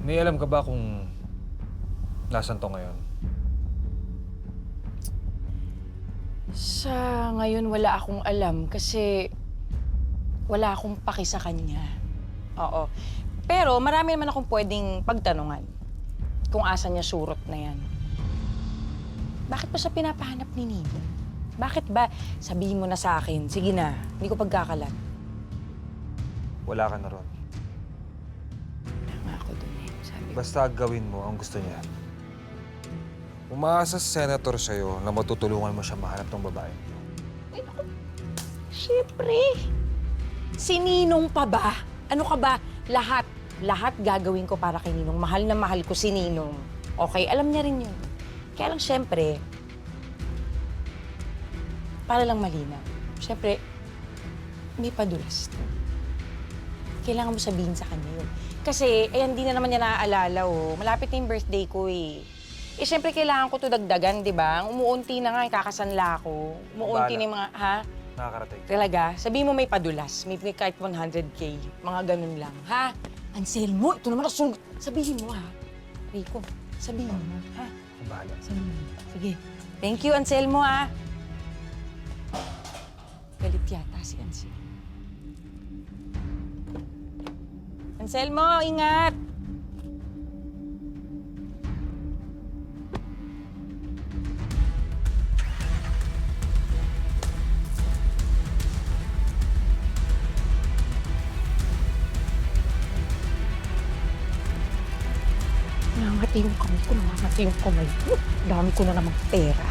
May alam ka ba kung nasan to ngayon? Sa ngayon, wala akong alam kasi wala akong paki sa kanya. Oo. Pero marami naman akong pwedeng pagtanungan kung asan niya surot na yan. Bakit pa siya pinapahanap ni Nino? Bakit ba? Sabihin mo na sa akin. Sige na, hindi ko pagkakalat. Wala ka na ron. Tama ako dun eh. Sabi ko. Basta gawin mo ang gusto niya. Umaasa sa senator sa'yo na matutulungan mo siya mahanap ng babae. Ay, naku. Siyempre. Si Ninong pa ba? Ano ka ba? Lahat gagawin ko para kay Ninong. Mahal na mahal ko si Ninong. Okay, alam niya rin yun. Kaya lang siyempre, para lang malinaw. Siyempre, may padulas. Kailangan mo sabihin sa kanya yun. Kasi, ayan, di na naman niya naaalala, oh. Malapit na yung birthday ko, eh. Eh, siyempre, kailangan ko to dagdagan, di ba? Umuunti na nga, kakasanla ako. Umuunti na yung mga, ha? Nakakarating. Talaga? Sabihin mo may padulas. May kahit 100K. Mga ganun lang, ha? Anselmo, ito naman ang sabihin mo, ha? Rico, sabihin mo, ha? Ang bahala. Sabihin mo. Sige. Thank you, Anselmo, ha? Galit yata si Anselmo. Anselmo, ingat! Nangangati yung kamay ko, nangangati yung kamay ko. Dami ko na namang pera.